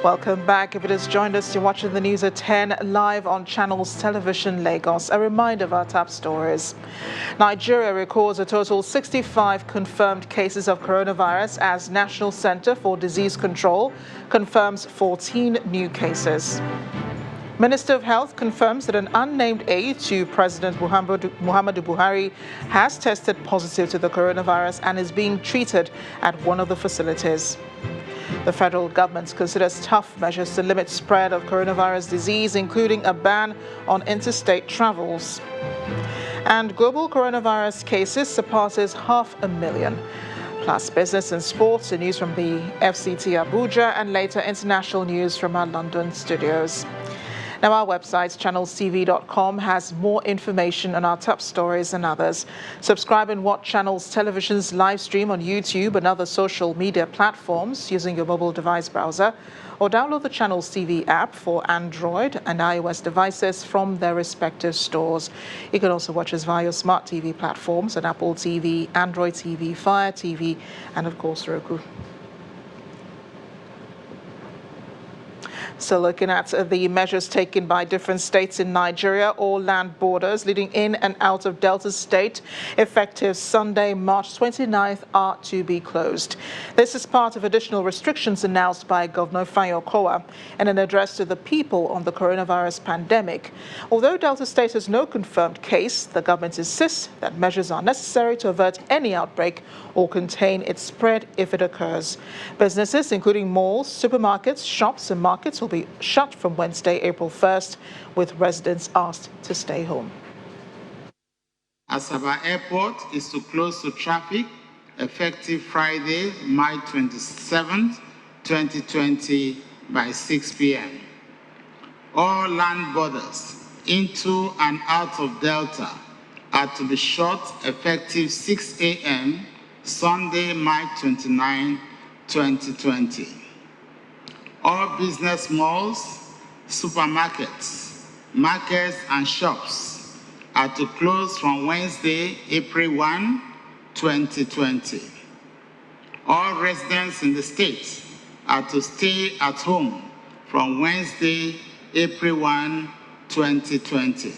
Welcome back. If it has joined us, you're watching the news at 10 live on Channels Television Lagos. A reminder of our top stories. Nigeria records a total 65 confirmed cases of coronavirus as National Center for Disease Control confirms 14 new cases. Minister of Health confirms that an unnamed aide to President Muhammadu Buhari has tested positive to the coronavirus and is being treated at one of the facilities. The federal government considers tough measures to limit spread of coronavirus disease, including a ban on interstate travels. And global coronavirus cases surpasses 500,000. Plus business and sports, and news from the FCT Abuja, and later international news from our London studios. Now, our website, channelstv.com, has more information on our top stories and others. Subscribe and watch Channels Television's live stream on YouTube and other social media platforms using your mobile device browser, or download the Channels TV app for Android and iOS devices from their respective stores. You can also watch us via your smart TV platforms on Apple TV, Android TV, Fire TV, and of course Roku. So looking at the measures taken by different states in Nigeria, all land borders leading in and out of Delta State, effective Sunday, March 29th, are to be closed. This is part of additional restrictions announced by Governor Ifeanyi Okowa in an address to the people on the coronavirus pandemic. Although Delta State has no confirmed case, the government insists that measures are necessary to avert any outbreak or contain its spread if it occurs. Businesses, including malls, supermarkets, shops, and markets, will be shut from Wednesday, April 1st, with residents asked to stay home. Asaba Airport is to close to traffic effective Friday, March 27, 2020 by 6 p.m. All land borders into and out of Delta are to be shut effective 6 a.m. Sunday, March 29, 2020. All business malls, supermarkets, markets, and shops are to close from Wednesday, April 1, 2020. All residents in the state are to stay at home from Wednesday, April 1, 2020.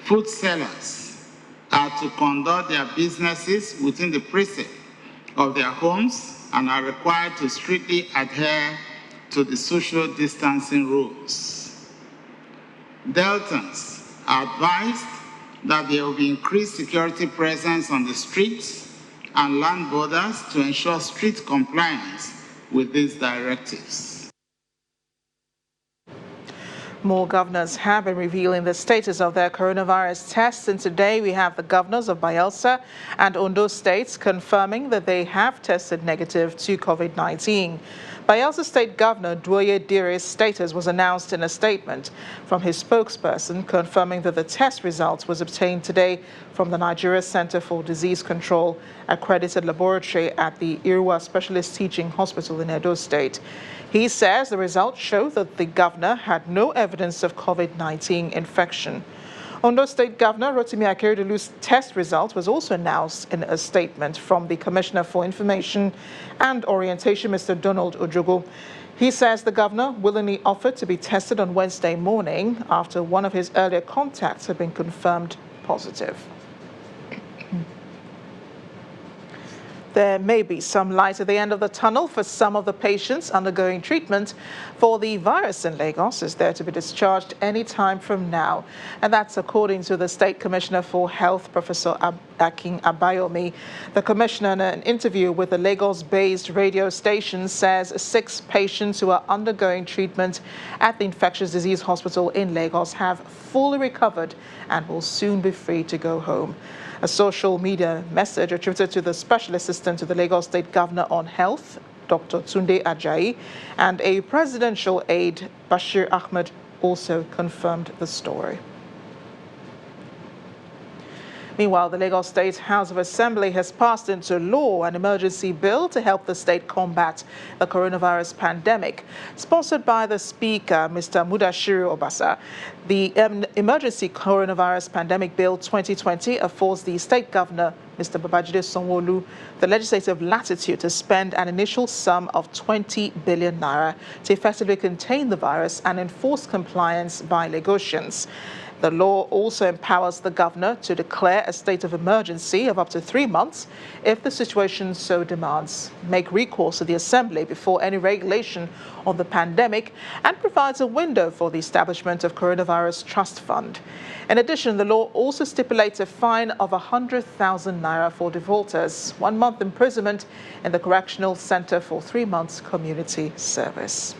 Food sellers are to conduct their businesses within the precinct of their homes and are required to strictly adhere to the social distancing rules. Deltans are advised that there will be increased security presence on the streets and land borders to ensure strict compliance with these directives. More governors have been revealing the status of their coronavirus tests, and today we have the governors of Bayelsa and Ondo states confirming that they have tested negative to COVID-19. Bayelsa State Governor Duoye Dire's status was announced in a statement from his spokesperson, confirming that the test results was obtained today from the Nigeria Center for Disease Control accredited laboratory at the Irwa Specialist Teaching Hospital in Edo State. He says the results show that the governor had no evidence of COVID-19 infection. Ondo State Governor Rotimi Akeredolu's test result was also announced in a statement from the Commissioner for Information and Orientation, Mr. Donald Ojogo. He says the governor willingly offered to be tested on Wednesday morning after one of his earlier contacts had been confirmed positive. There may be some light at the end of the tunnel for some of the patients undergoing treatment for the virus in Lagos is there to be discharged any time from now. And that's according to the State Commissioner for Health, Professor Akin Abayomi. The commissioner, in an interview with the Lagos-based radio station, says 6 patients who are undergoing treatment at the Infectious Disease Hospital in Lagos have fully recovered and will soon be free to go home. A social media message attributed to the Special Assistant to the Lagos State Governor on Health, Dr. Tunde Ajayi, and a presidential aide, Bashir Ahmed, also confirmed the story. Meanwhile, the Lagos State House of Assembly has passed into law an emergency bill to help the state combat the coronavirus pandemic. Sponsored by the Speaker, Mr. Mudashiru Obasa, the Emergency Coronavirus Pandemic Bill 2020 affords the state governor Mr. Babajide Sanwo-Olu the legislative latitude to spend an initial sum of 20 billion naira to effectively contain the virus and enforce compliance by Lagosians. The law also empowers the governor to declare a state of emergency of up to 3 months if the situation so demands, make recourse to the Assembly before any regulation on the pandemic, and provides a window for the establishment of Coronavirus Trust Fund. In addition, the law also stipulates a fine of 100,000 naira for defaulters, 1 month imprisonment in the Correctional Center for 3 months community service.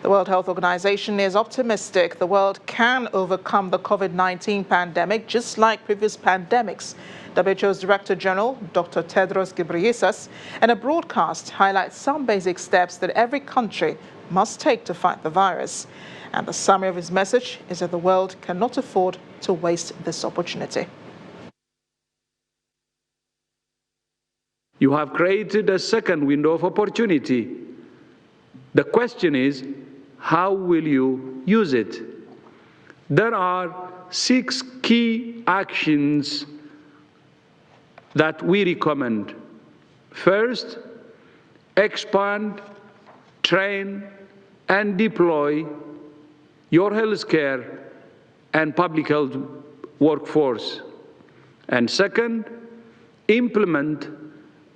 The World Health Organization is optimistic the world can overcome the COVID-19 pandemic just like previous pandemics. WHO's Director General, Dr. Tedros Ghebreyesus, in a broadcast highlights some basic steps that every country must take to fight the virus. And the summary of his message is that the world cannot afford to waste this opportunity. You have created a second window of opportunity. The question is, how will you use it? There are 6 key actions that we recommend. First, expand, train, and deploy your healthcare and public health workforce. And second, implement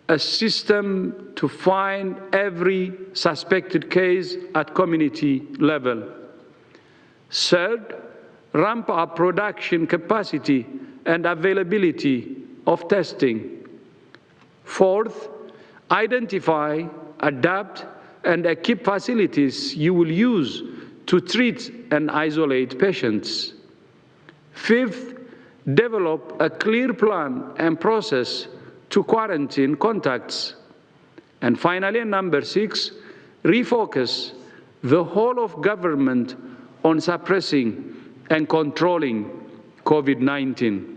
a system to find every suspected case at community level. Third, ramp up production capacity and availability of testing. Fourth, identify, adapt, and equip facilities you will use to treat and isolate patients. Fifth, develop a clear plan and process to quarantine contacts. And finally, number 6, refocus the whole of government on suppressing and controlling COVID-19.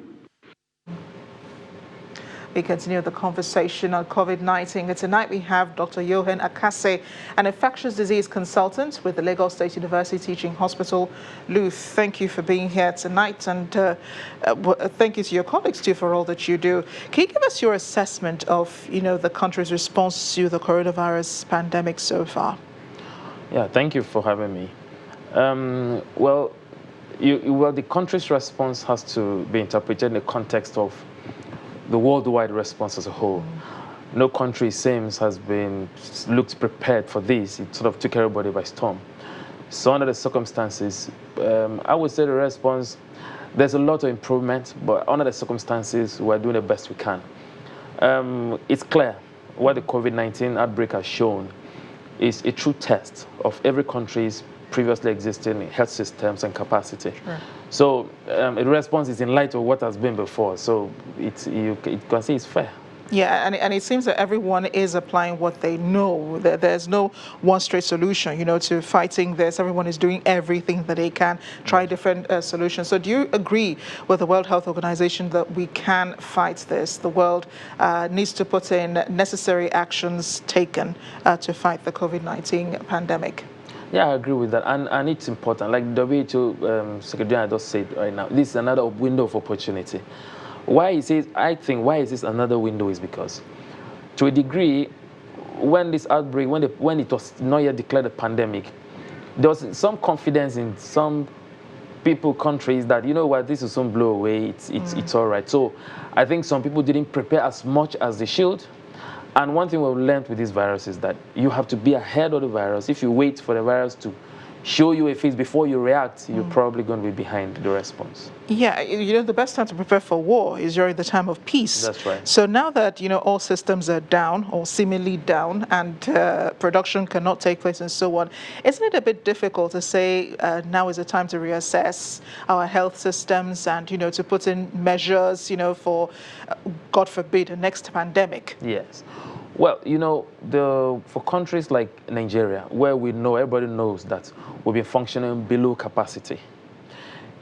We continue the conversation on COVID-19. Tonight we have Dr. Johan Akase, an infectious disease consultant with the Lagos State University Teaching Hospital. Luth, thank you for being here tonight, and thank you to your colleagues too for all that you do. Can you give us your assessment of, the country's response to the coronavirus pandemic so far? Yeah, thank you for having me. Well, the country's response has to be interpreted in the context of the worldwide response as a whole. No country, it seems, has looked prepared for this. It sort of took everybody by storm. So under the circumstances, I would say the response, there's a lot of improvement, but under the circumstances, we're doing the best we can. It's clear what the COVID-19 outbreak has shown is a true test of every country's previously existing health systems and capacity. Sure. So the response is in light of what has been before. So you can say it's fair. Yeah, and it seems that everyone is applying what they know. There's no one straight solution, to fighting this. Everyone is doing everything that they can, try different solutions. So do you agree with the World Health Organization that we can fight this? The world needs to put in necessary actions taken to fight the COVID-19 pandemic? Yeah, I agree with that, and it's important. Like the WHO Secretary just said right now, this is another window of opportunity. Why is this another window is because, to a degree, when this outbreak, when it was not yet declared a pandemic, there was some confidence in some people, countries that, this will soon blow away, it's all right. So I think some people didn't prepare as much as they should. And one thing we've learned with this virus is that you have to be ahead of the virus. If you wait for the virus to show you a face before you react, you're probably going to be behind the response. Yeah, the best time to prepare for war is during the time of peace. That's right. So now that, all systems are down or seemingly down and production cannot take place and so on, isn't it a bit difficult to say now is the time to reassess our health systems and, to put in measures, for, God forbid, the next pandemic? Yes. Well, for countries like Nigeria, where everybody knows that we've been functioning below capacity,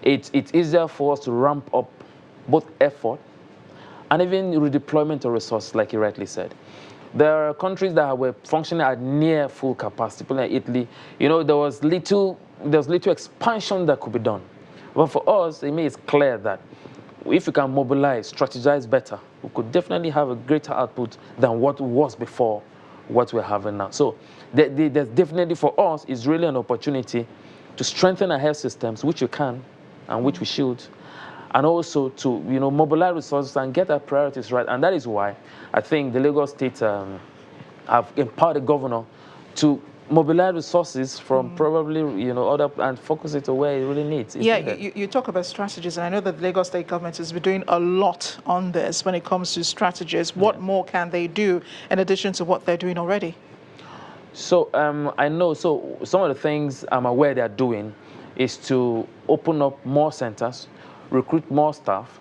it's easier for us to ramp up both effort and even redeployment of resources, like you rightly said. There are countries that were functioning at near full capacity, like Italy. There was little expansion that could be done. But for us, it's clear that if we can mobilize, strategize better, we could definitely have a greater output than what was before what we're having now. So there's definitely, for us, is really an opportunity to strengthen our health systems, which we can and which we should, and also to mobilize resources and get our priorities right. And that is why I think the Lagos State have empowered the governor to mobilize resources from probably other and focus it to where it really needs. Yeah, you talk about strategies, and I know that the Lagos State government has been doing a lot on this when it comes to strategies. What more can they do in addition to what they're doing already? So I know, so some of the things I'm aware they're doing is to open up more centers, recruit more staff,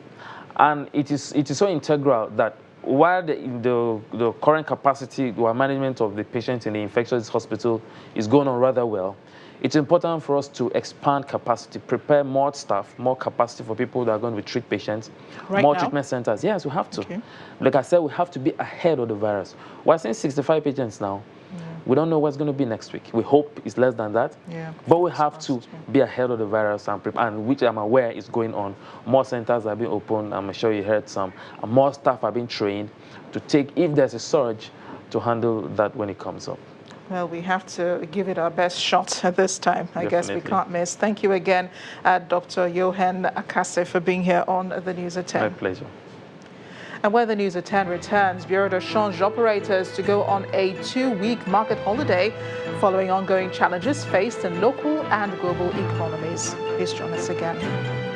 and it is so integral that while the current capacity or management of the patients in the infectious hospital is going on rather well, it's important for us to expand capacity, prepare more staff, more capacity for people that are going to treat patients, more treatment centers. Yes, we have to. Okay. Like I said, we have to be ahead of the virus. We're seeing 65 patients now. Yeah. We don't know what's going to be next week. We hope it's less than that. Yeah, but we have to be ahead of the virus and prepare, and which I'm aware is going on. More centers are being opened. I'm sure you heard some. And more staff are being trained to take, if there's a surge, to handle that when it comes up. Well, we have to give it our best shot at this time. I guess we can't miss. Thank you again, Dr. Johan Akase, for being here on the News at 10. My pleasure. And when the News at 10 returns, Bureau de Change operators to go on a 2-week market holiday following ongoing challenges faced in local and global economies. Please join us again.